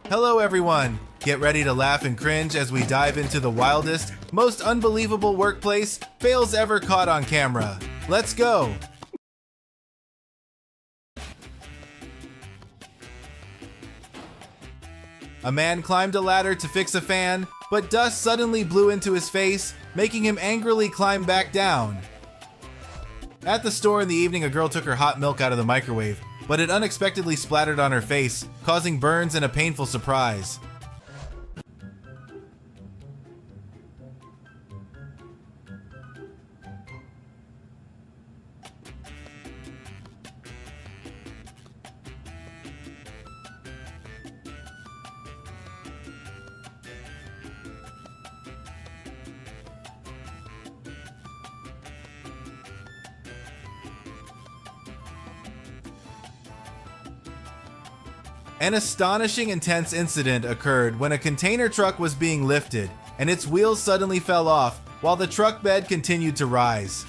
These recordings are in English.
Hello everyone! Get ready to laugh and cringe as we dive into the wildest, most unbelievable workplace fails ever caught on camera. Let's go! A man climbed a ladder to fix a fan, but dust suddenly blew into his face, making him angrily climb back down. At the store in the evening, a girl took her hot milk out of the microwave, but it unexpectedly splattered on her face, causing burns and a painful surprise. An astonishing intense incident occurred when a container truck was being lifted, and its wheels suddenly fell off while the truck bed continued to rise.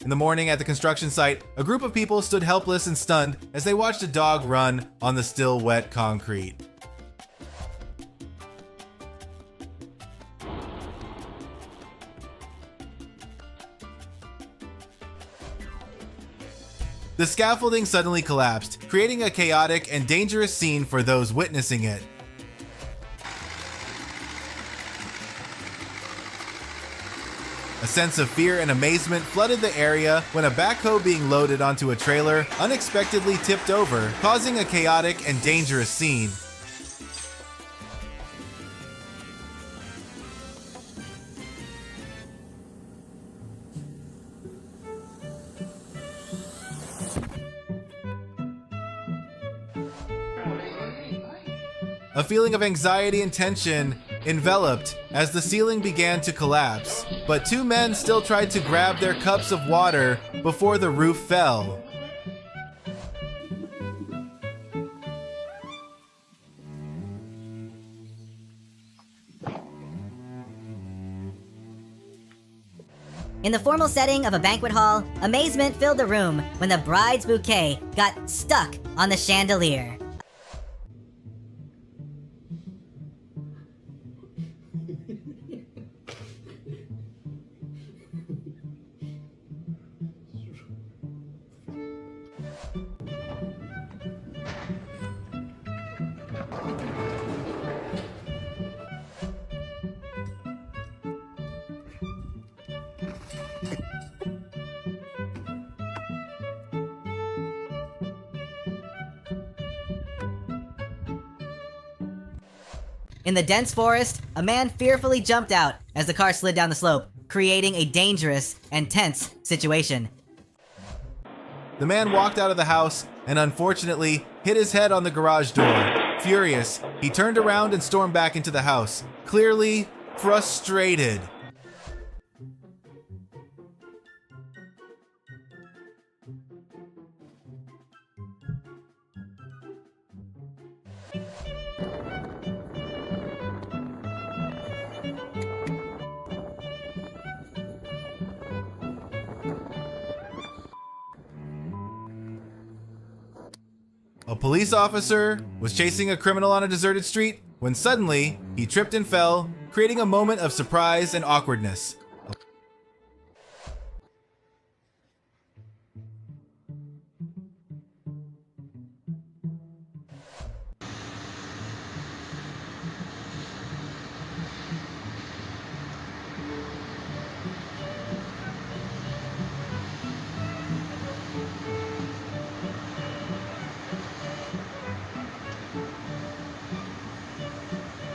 In the morning at the construction site, a group of people stood helpless and stunned as they watched a dog run on the still wet concrete. The scaffolding suddenly collapsed, creating a chaotic and dangerous scene for those witnessing it. A sense of fear and amazement flooded the area when a backhoe being loaded onto a trailer unexpectedly tipped over, causing a chaotic and dangerous scene. A feeling of anxiety and tension enveloped as the ceiling began to collapse, but two men still tried to grab their cups of water before the roof fell. In the formal setting of a banquet hall, amazement filled the room when the bride's bouquet got stuck on the chandelier. In the dense forest, a man fearfully jumped out as the car slid down the slope, creating a dangerous and tense situation. The man walked out of the house and unfortunately hit his head on the garage door. Furious, he turned around and stormed back into the house, clearly frustrated. A police officer was chasing a criminal on a deserted street when suddenly he tripped and fell, creating a moment of surprise and awkwardness.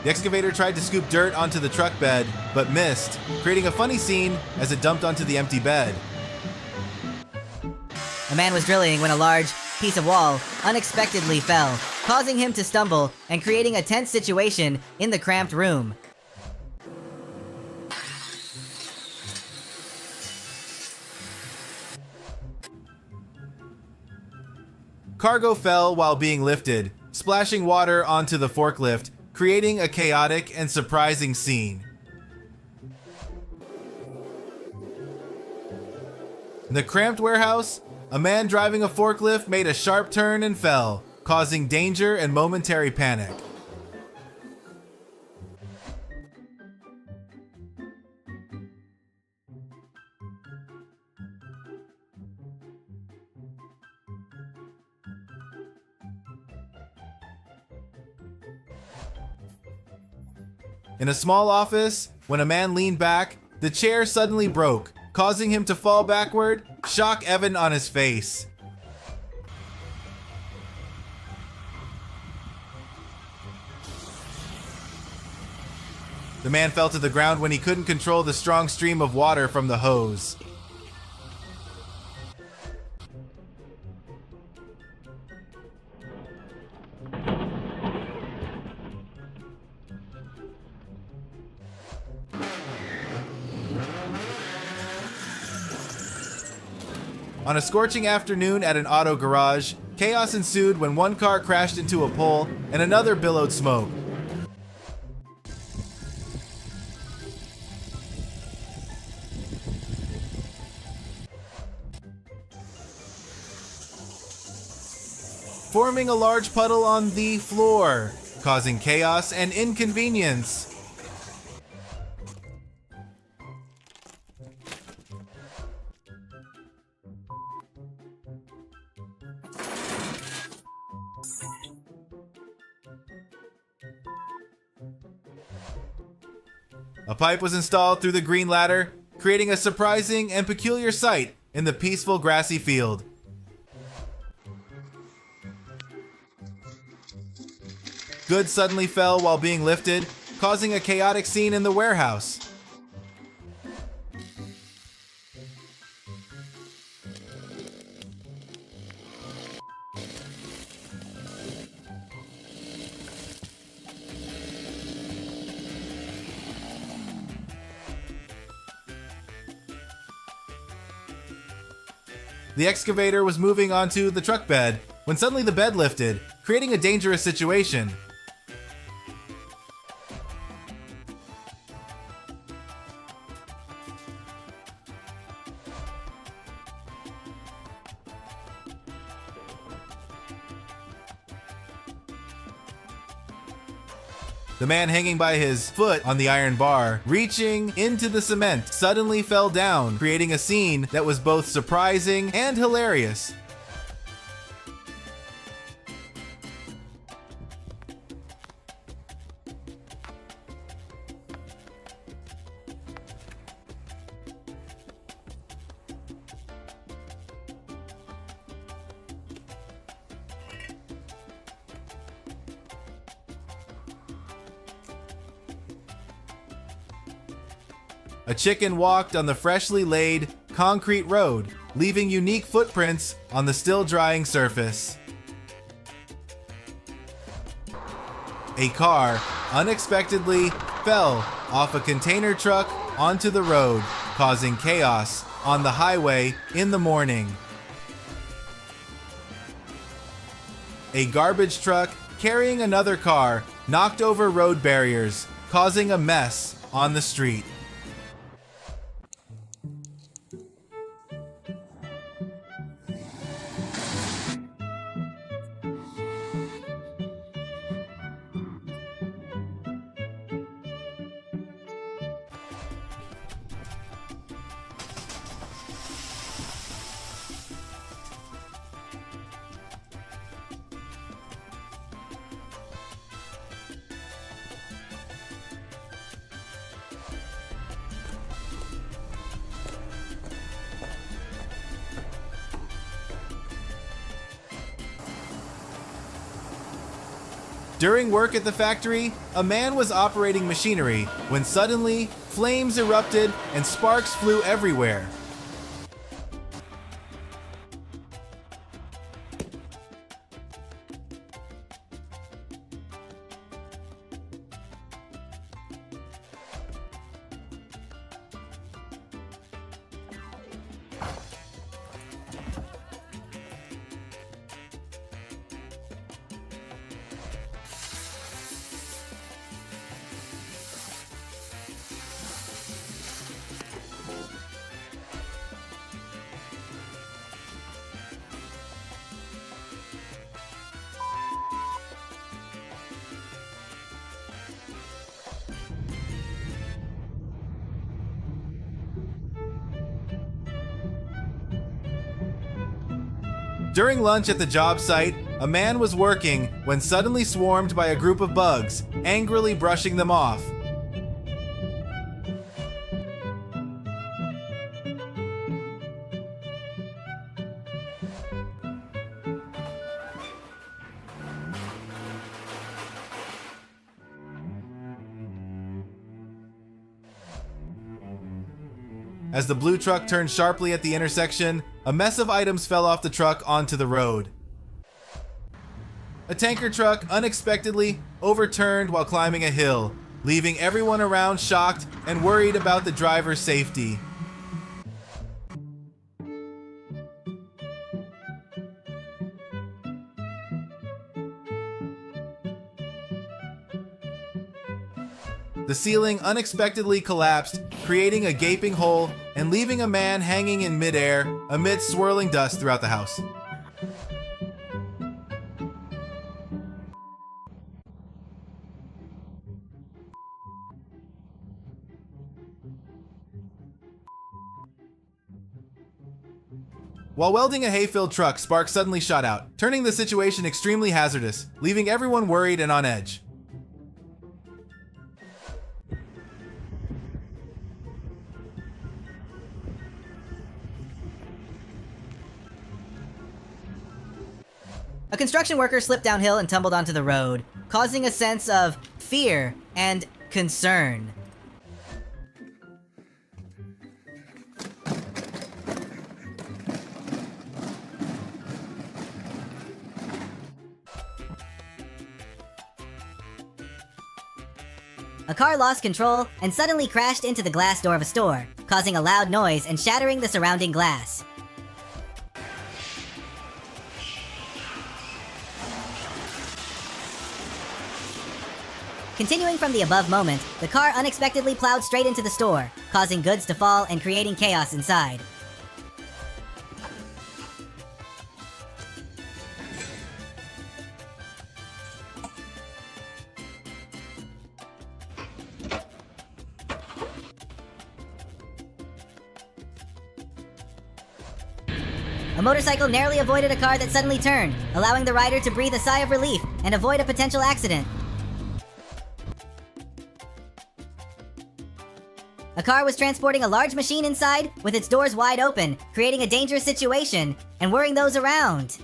The excavator tried to scoop dirt onto the truck bed, but missed, creating a funny scene as it dumped onto the empty bed. A man was drilling when a large piece of wall unexpectedly fell, causing him to stumble and creating a tense situation in the cramped room. Cargo fell while being lifted, splashing water onto the forklift, creating a chaotic and surprising scene. In the cramped warehouse, a man driving a forklift made a sharp turn and fell, causing danger and momentary panic. In a small office, when a man leaned back, the chair suddenly broke, causing him to fall backward, shock evident on his face. The man fell to the ground when he couldn't control the strong stream of water from the hose. On a scorching afternoon at an auto garage, chaos ensued when one car crashed into a pole and another billowed smoke. Forming a large puddle on the floor, causing chaos and inconvenience. A pipe was installed through the green ladder, creating a surprising and peculiar sight in the peaceful grassy field. Goods suddenly fell while being lifted, causing a chaotic scene in the warehouse. The excavator was moving onto the truck bed when suddenly the bed lifted, creating a dangerous situation. The man hanging by his foot on the iron bar, reaching into the cement, suddenly fell down, creating a scene that was both surprising and hilarious. A chicken walked on the freshly laid concrete road, leaving unique footprints on the still drying surface. A car unexpectedly fell off a container truck onto the road, causing chaos on the highway in the morning. A garbage truck carrying another car knocked over road barriers, causing a mess on the street. During work at the factory, a man was operating machinery when suddenly flames erupted and sparks flew everywhere. During lunch at the job site, a man was working when suddenly swarmed by a group of bugs, angrily brushing them off. As the blue truck turned sharply at the intersection, a mess of items fell off the truck onto the road. A tanker truck unexpectedly overturned while climbing a hill, leaving everyone around shocked and worried about the driver's safety. The ceiling unexpectedly collapsed, creating a gaping hole and leaving a man hanging in midair amidst swirling dust throughout the house. While welding a hay-filled truck, sparks suddenly shot out, turning the situation extremely hazardous, leaving everyone worried and on edge. A construction worker slipped downhill and tumbled onto the road, causing a sense of fear and concern. A car lost control and suddenly crashed into the glass door of a store, causing a loud noise and shattering the surrounding glass. Continuing from the above moment, the car unexpectedly plowed straight into the store, causing goods to fall and creating chaos inside. A motorcycle narrowly avoided a car that suddenly turned, allowing the rider to breathe a sigh of relief and avoid a potential accident. A car was transporting a large machine inside with its doors wide open, creating a dangerous situation and worrying those around.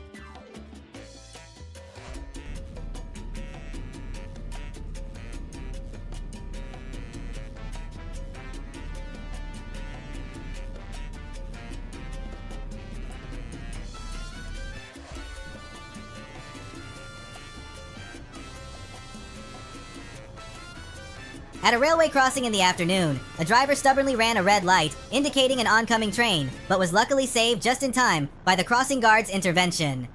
At a railway crossing in the afternoon, a driver stubbornly ran a red light, indicating an oncoming train, but was luckily saved just in time by the crossing guard's intervention.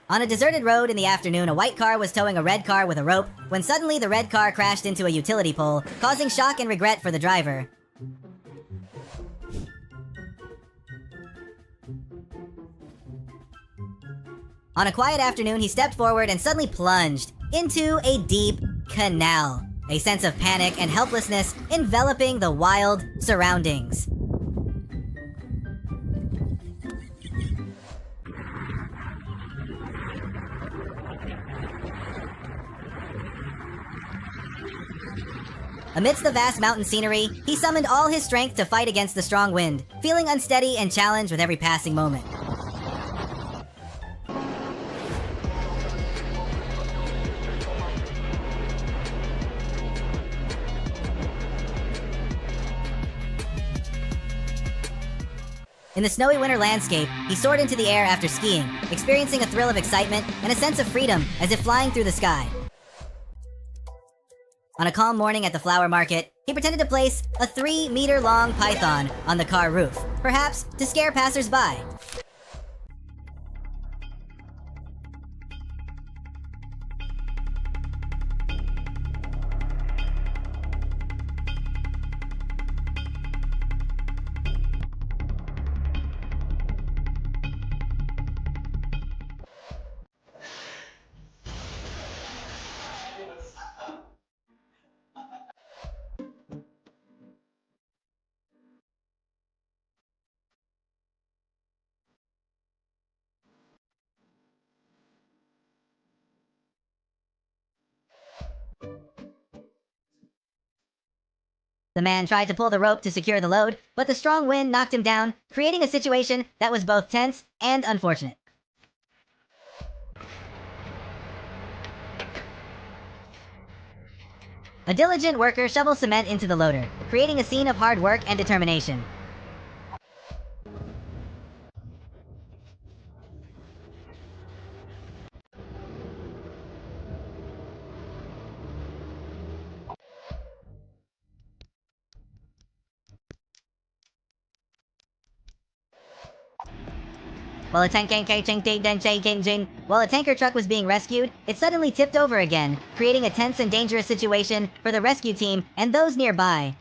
On a deserted road in the afternoon, a white car was towing a red car with a rope when suddenly the red car crashed into a utility pole, causing shock and regret for the driver. On a quiet afternoon, he stepped forward and suddenly plunged into a deep canal, a sense of panic and helplessness enveloping the wild surroundings. Amidst the vast mountain scenery, he summoned all his strength to fight against the strong wind, feeling unsteady and challenged with every passing moment. In the snowy winter landscape, he soared into the air after skiing, experiencing a thrill of excitement and a sense of freedom as if flying through the sky. On a calm morning at the flower market, he pretended to place a 3-meter-long python on the car roof, perhaps to scare passers-by. The man tried to pull the rope to secure the load, but the strong wind knocked him down, creating a situation that was both tense and unfortunate. A diligent worker shovels cement into the loader, creating a scene of hard work and determination. While a tanker truck was being rescued, it suddenly tipped over again, creating a tense and dangerous situation for the rescue team and those nearby.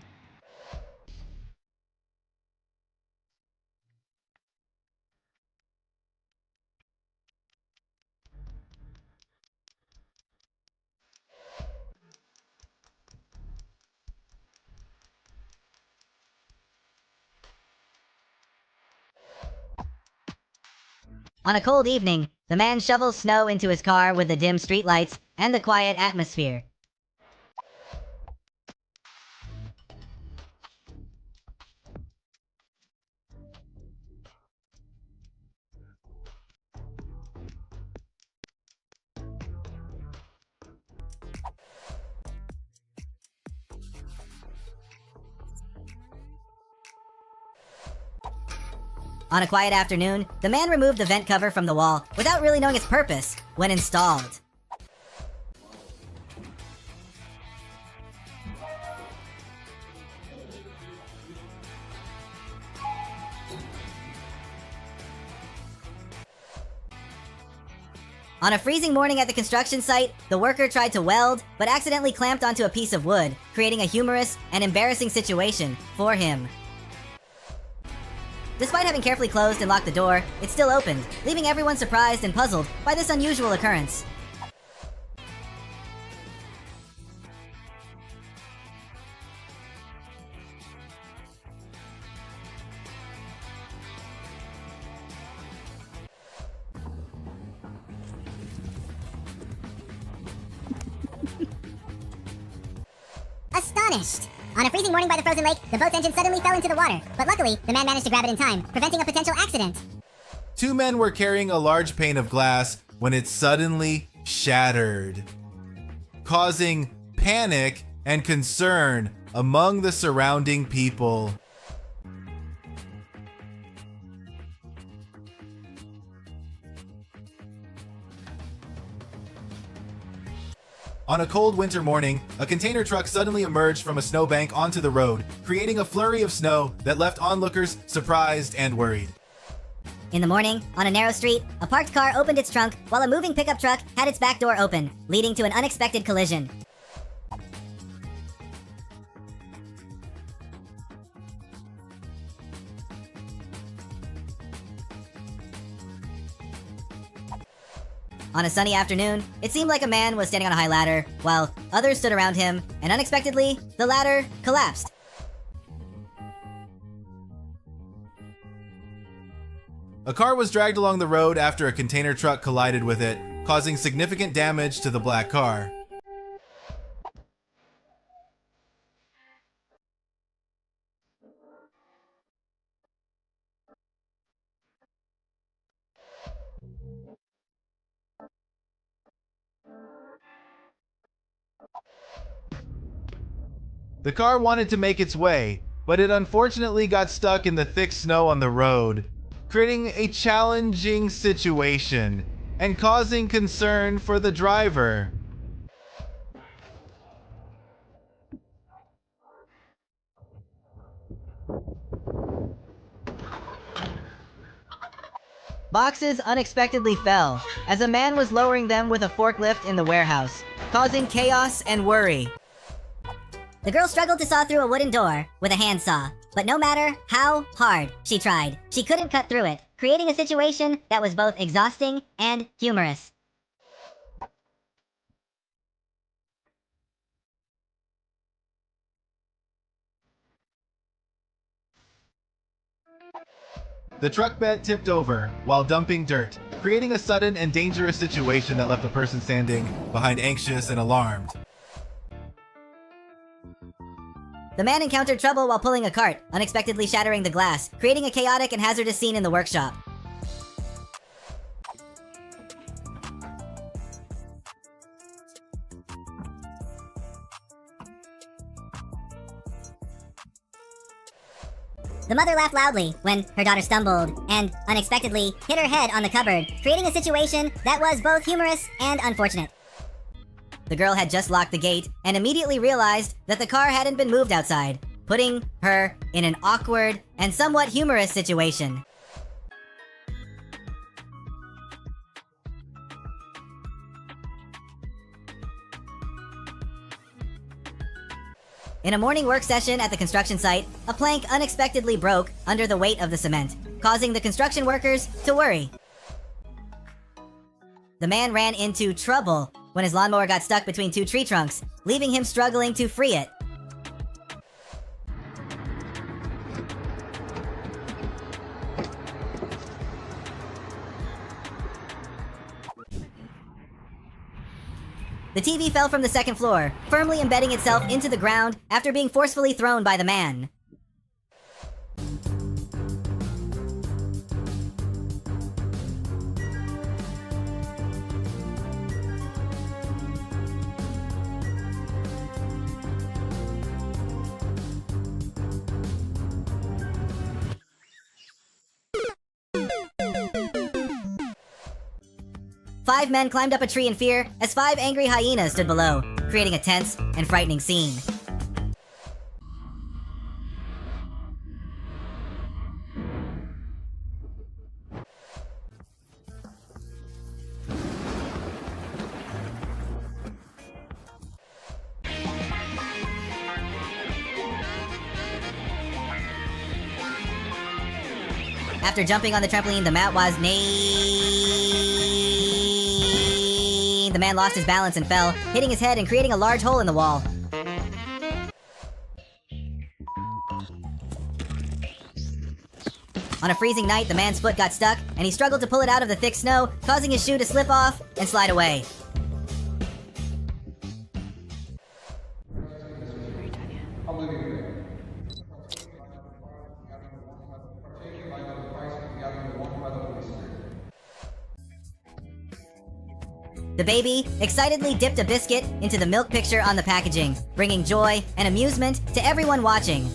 On a cold evening, the man shovels snow into his car with the dim streetlights and the quiet atmosphere. On a quiet afternoon, the man removed the vent cover from the wall without really knowing its purpose when installed. On a freezing morning at the construction site, the worker tried to weld, but accidentally clamped onto a piece of wood, creating a humorous and embarrassing situation for him. Despite having carefully closed and locked the door, it still opened, leaving everyone surprised and puzzled by this unusual occurrence. Astonished! On a freezing morning by the frozen lake, the boat's engine suddenly fell into the water, but luckily, the man managed to grab it in time, preventing a potential accident. Two men were carrying a large pane of glass when it suddenly shattered, causing panic and concern among the surrounding people. On a cold winter morning, a container truck suddenly emerged from a snowbank onto the road, creating a flurry of snow that left onlookers surprised and worried. In the morning, on a narrow street, a parked car opened its trunk while a moving pickup truck had its back door open, leading to an unexpected collision. On a sunny afternoon, it seemed like a man was standing on a high ladder, while others stood around him, and unexpectedly, the ladder collapsed. A car was dragged along the road after a container truck collided with it, causing significant damage to the black car. The car wanted to make its way, but it unfortunately got stuck in the thick snow on the road, creating a challenging situation and causing concern for the driver. Boxes unexpectedly fell, as a man was lowering them with a forklift in the warehouse, causing chaos and worry. The girl struggled to saw through a wooden door with a handsaw, but no matter how hard she tried, she couldn't cut through it, creating a situation that was both exhausting and humorous. The truck bed tipped over while dumping dirt, creating a sudden and dangerous situation that left the person standing behind anxious and alarmed. The man encountered trouble while pulling a cart, unexpectedly shattering the glass, creating a chaotic and hazardous scene in the workshop. The mother laughed loudly when her daughter stumbled and unexpectedly hit her head on the cupboard, creating a situation that was both humorous and unfortunate. The girl had just locked the gate and immediately realized that the car hadn't been moved outside, putting her in an awkward and somewhat humorous situation. In a morning work session at the construction site, a plank unexpectedly broke under the weight of the cement, causing the construction workers to worry. The man ran into trouble when his lawnmower got stuck between two tree trunks, leaving him struggling to free it. The TV fell from the second floor, firmly embedding itself into the ground after being forcefully thrown by the man. Five men climbed up a tree in fear as five angry hyenas stood below, creating a tense and frightening scene. After jumping on the trampoline, the mat was The man lost his balance and fell, hitting his head and creating a large hole in the wall. On a freezing night, the man's foot got stuck, and he struggled to pull it out of the thick snow, causing his shoe to slip off and slide away. The baby excitedly dipped a biscuit into the milk picture on the packaging, bringing joy and amusement to everyone watching.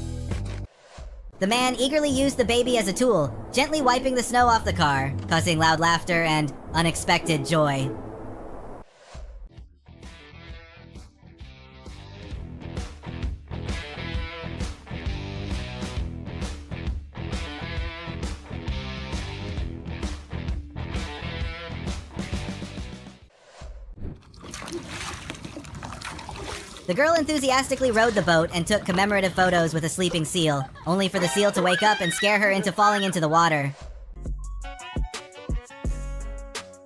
The man eagerly used the baby as a tool, gently wiping the snow off the car, causing loud laughter and unexpected joy. The girl enthusiastically rowed the boat and took commemorative photos with a sleeping seal, only for the seal to wake up and scare her into falling into the water.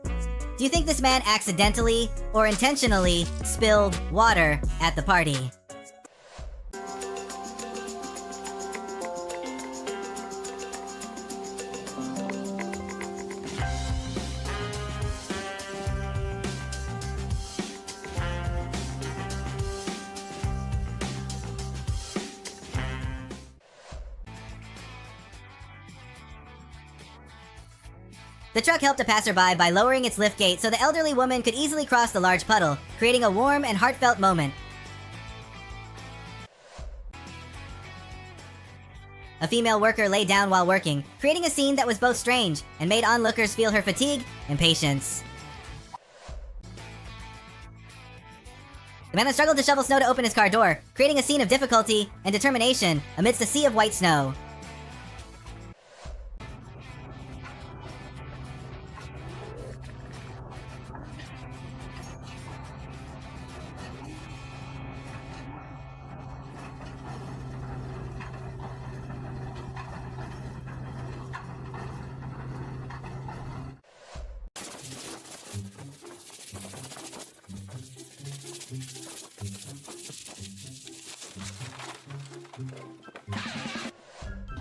Do you think this man accidentally or intentionally spilled water at the party? The truck helped a passerby by lowering its lift gate so the elderly woman could easily cross the large puddle, creating a warm and heartfelt moment. A female worker lay down while working, creating a scene that was both strange and made onlookers feel her fatigue and patience. The man struggled to shovel snow to open his car door, creating a scene of difficulty and determination amidst a sea of white snow.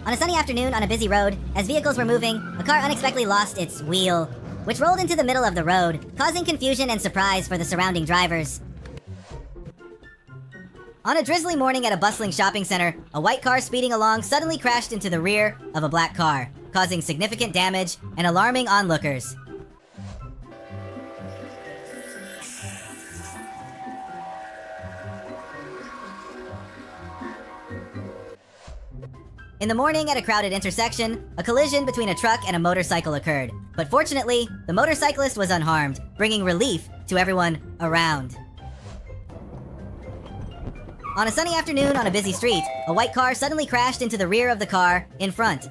On a sunny afternoon on a busy road, as vehicles were moving, a car unexpectedly lost its wheel, which rolled into the middle of the road, causing confusion and surprise for the surrounding drivers. On a drizzly morning at a bustling shopping center, a white car speeding along suddenly crashed into the rear of a black car, causing significant damage and alarming onlookers. In the morning at a crowded intersection, a collision between a truck and a motorcycle occurred. But fortunately, the motorcyclist was unharmed, bringing relief to everyone around. On a sunny afternoon on a busy street, a white car suddenly crashed into the rear of the car in front.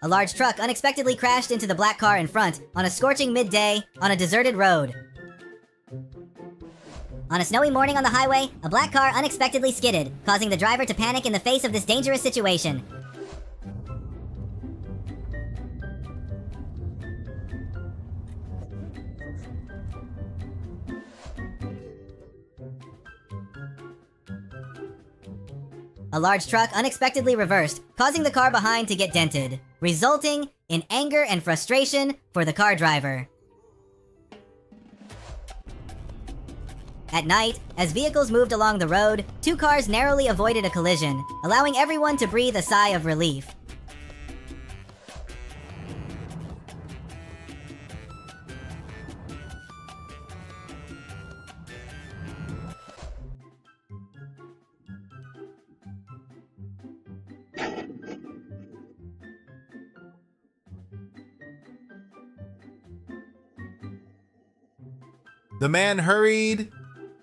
A large truck unexpectedly crashed into the black car in front on a scorching midday on a deserted road. On a snowy morning on the highway, a black car unexpectedly skidded, causing the driver to panic in the face of this dangerous situation. A large truck unexpectedly reversed, causing the car behind to get dented, resulting in anger and frustration for the car driver. At night, as vehicles moved along the road, two cars narrowly avoided a collision, allowing everyone to breathe a sigh of relief. The man hurried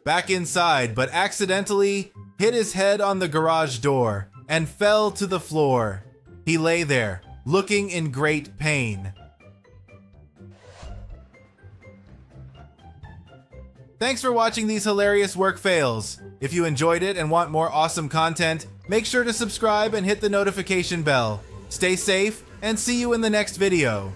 back inside, but accidentally hit his head on the garage door and fell to the floor. He lay there, looking in great pain. Thanks for watching these hilarious work fails. If you enjoyed it and want more awesome content, make sure to subscribe and hit the notification bell. Stay safe and see you in the next video.